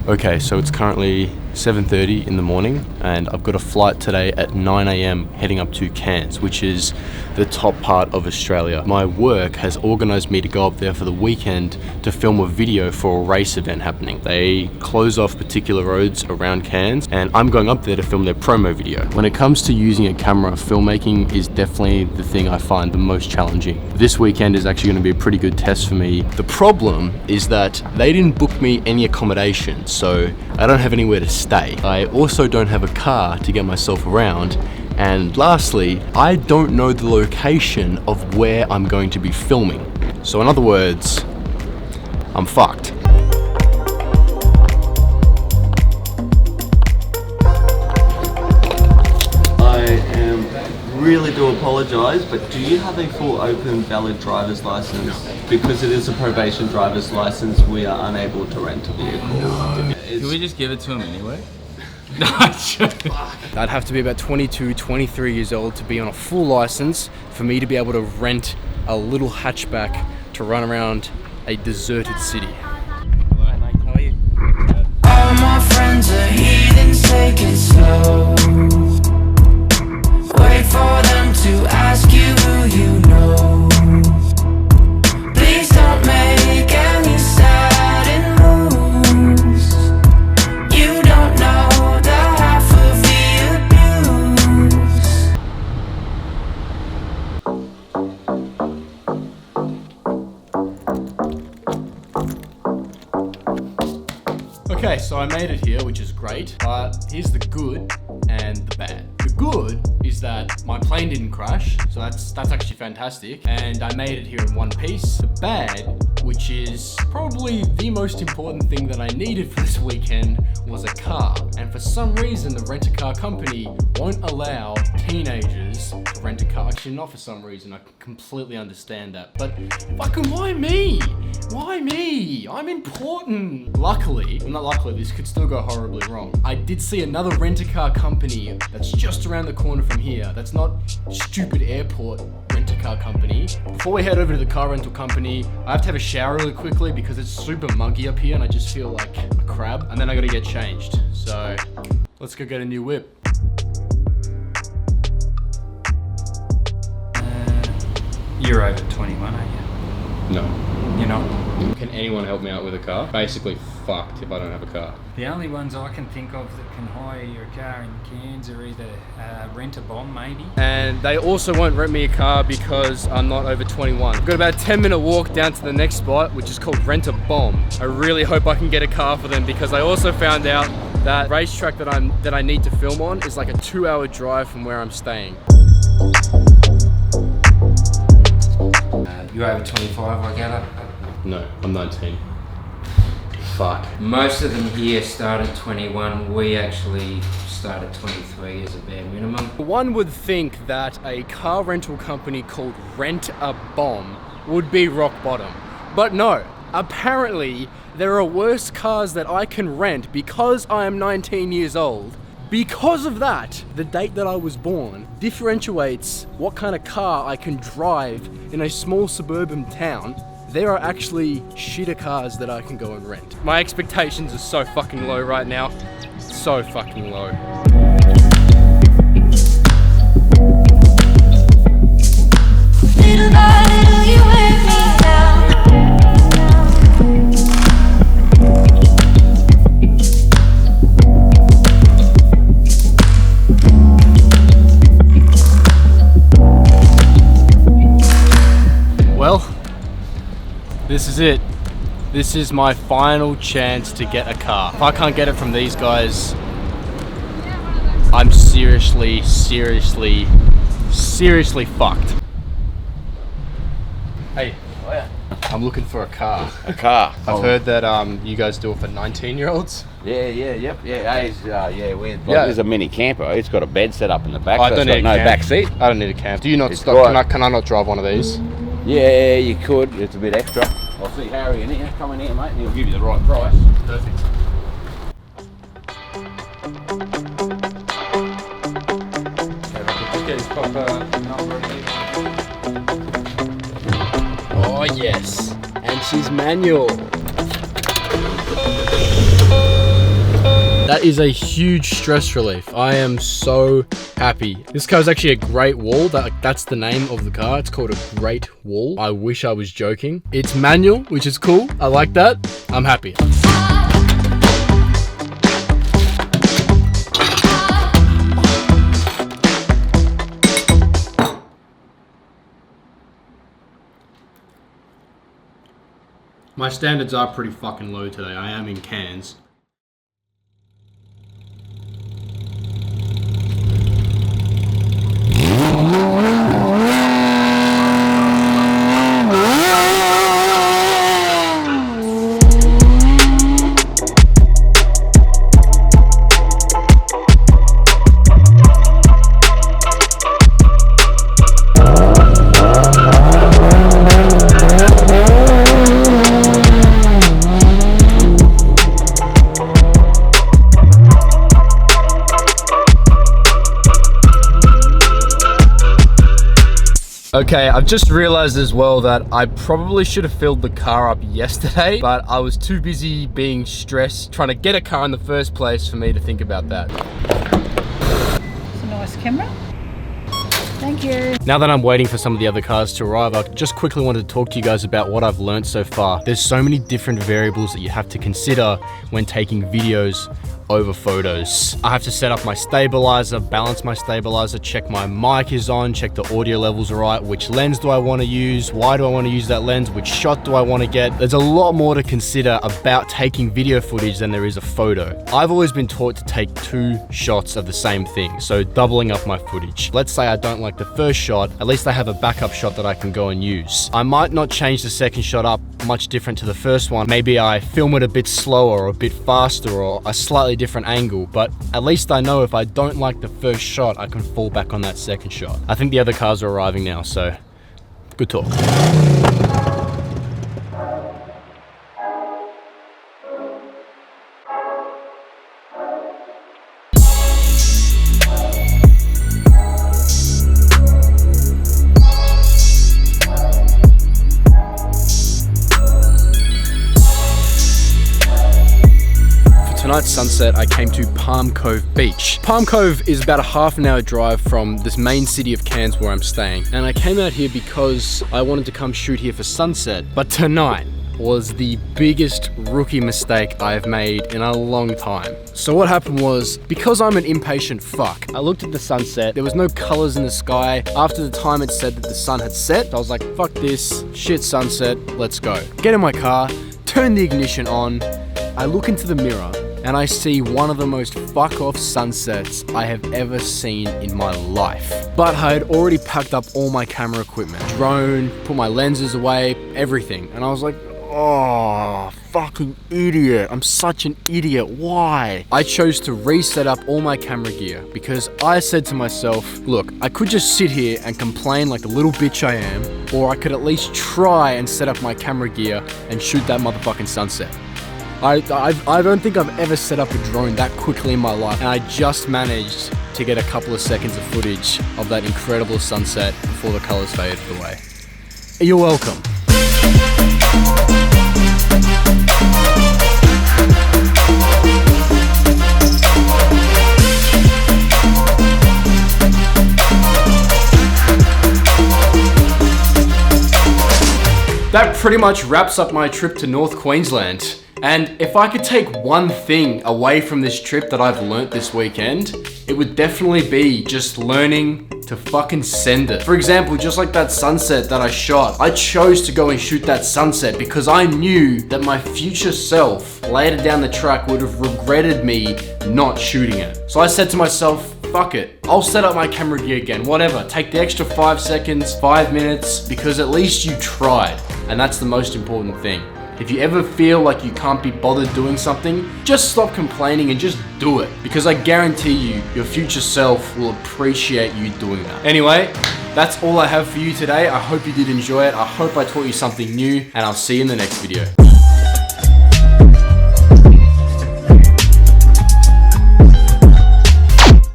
Okay, so it's currently 7:30 in the morning and I've got a flight today at 9 a.m. heading up to Cairns, which is the top part of Australia. My work has organised me to go up there for the weekend to film a video for a race event happening. They close off particular roads around Cairns and I'm going up there to film their promo video. When it comes to using a camera, filmmaking is definitely the thing I find the most challenging. This weekend is actually going to be a pretty good test for me. The problem is that they didn't book me any accommodation, so I don't have anywhere to stay. I also don't have a car to get myself around. And lastly, I don't know the location of where I'm going to be filming. So in other words, I'm fucked. Really do apologise, but do you have a full open valid driver's licence? No. Because it is a probation driver's licence, we are unable to rent a vehicle. No. Can we just give it to him anyway? No, I'd have to be about 22, 23 years old to be on a full licence for me to be able to rent a little hatchback to run around a deserted city. Hello, mate, how are you? All my friends are heathens, take it slow. Wait for them to ask you who you know. Please don't make any sudden moves. You don't know the half of the abuse. Okay, so I made it here, which is great, but here's the good and the bad. The good is that my plane didn't crash, so that's actually fantastic, and I made it here in one piece. The bad, which is probably the most important thing that I needed for this weekend, was a car. And for some reason, the rent-a-car company won't allow teenagers to rent a car. Actually, not for some reason, I completely understand that. But fucking why me? Why me? I'm important. Luckily, well not luckily, this could still go horribly wrong. I did see another rent-a-car company that's just around the corner from here. That's not stupid airport rent-a-car company. Before we head over to the car rental company, I have to have a shower really quickly because it's super muggy up here and I just feel like a crab. And then I gotta get changed. So let's go get a new whip. You're over 21, aren't you? No. You're not? Can anyone help me out with a car? Basically fucked if I don't have a car. The only ones I can think of that can hire your car in Cairns are either Rent-A-Bomb maybe. And they also won't rent me a car because I'm not over 21. I've got about a 10-minute walk down to the next spot, which is called Rent-A-Bomb. I really hope I can get a car for them because I also found out that racetrack that I need to film on is like a 2-hour drive from where I'm staying. You're over 25, I gather? No, I'm 19. Fuck. Most of them here start at 21. We actually start at 23 as a bare minimum. One would think that a car rental company called Rent-A-Bomb would be rock bottom. But no, apparently there are worse cars that I can rent because I am 19 years old. Because of that, the date that I was born differentiates what kind of car I can drive in a small suburban town. There are actually shitter cars that I can go and rent. My expectations are so fucking low right now. So fucking low. Little by little you wear me down. Well, this is it. This is my final chance to get a car. If I can't get it from these guys, I'm seriously fucked. Hey, I'm looking for a car. A car? I've heard that you guys do it for 19-year-olds. Yeah. There's a mini camper. It's got a bed set up in the back. I so don't it's need got a no camp. back seat. I don't need a camp. Do you not It's stop? right. Can I not drive one of these? Yeah, you could. It's a bit extra. I'll see Harry in here. Come in here, mate, and he'll give you the right price. Perfect. Just get his proper number here. Oh yes, and she's manual. That is a huge stress relief. I am so happy. This car is actually a great wall. That's the name of the car. It's called a great wall. I wish I was joking. It's manual, which is cool. I like that. I'm happy. My standards are pretty fucking low today. I am in Cairns. Okay, I've just realized as well that I probably should have filled the car up yesterday, but I was too busy being stressed trying to get a car in the first place for me to think about that. It's a nice camera. Thank you. Now that I'm waiting for some of the other cars to arrive, I just quickly wanted to talk to you guys about what I've learned so far. There's so many different variables that you have to consider when taking videos over photos. I have to set up my stabilizer, balance my stabilizer, check my mic is on, check the audio levels are right, which lens do I want to use, why do I want to use that lens, which shot do I want to get. There's a lot more to consider about taking video footage than there is a photo. I've always been taught to take 2 shots of the same thing, so doubling up my footage. Let's say I don't like the first shot, at least I have a backup shot that I can go and use. I might not change the second shot up much different to the first one. Maybe I film it a bit slower or a bit faster or a slightly different angle, but at least I know if I don't like the first shot, I can fall back on that second shot. I think the other cars are arriving now, so good talk. Tonight's sunset, I came to Palm Cove Beach. Palm Cove is about a half an hour drive from this main city of Cairns where I'm staying. And I came out here because I wanted to come shoot here for sunset. But tonight was the biggest rookie mistake I've made in a long time. So what happened was, because I'm an impatient fuck, I looked at the sunset, there was no colors in the sky. After the time it said that the sun had set, I was like, fuck this, shit sunset, let's go. Get in my car, turn the ignition on, I look into the mirror, and I see one of the most fuck-off sunsets I have ever seen in my life. But I had already packed up all my camera equipment. Drone, put my lenses away, everything. And I was like, oh, fucking idiot. I'm such an idiot. Why? I chose to reset up all my camera gear because I said to myself, look, I could just sit here and complain like the little bitch I am, or I could at least try and set up my camera gear and shoot that motherfucking sunset. I don't think I've ever set up a drone that quickly in my life, and I just managed to get a couple of seconds of footage of that incredible sunset before the colors faded away. You're welcome. That pretty much wraps up my trip to North Queensland. And if I could take one thing away from this trip that I've learnt this weekend, it would definitely be just learning to fucking send it. For example, just like that sunset that I shot, I chose to go and shoot that sunset because I knew that my future self later down the track would have regretted me not shooting it. So I said to myself, fuck it, I'll set up my camera gear again, whatever. Take the extra 5 seconds, 5 minutes, because at least you tried. And that's the most important thing. If you ever feel like you can't be bothered doing something, just stop complaining and just do it. Because I guarantee you, your future self will appreciate you doing that. Anyway, that's all I have for you today. I hope you did enjoy it. I hope I taught you something new, and I'll see you in the next video.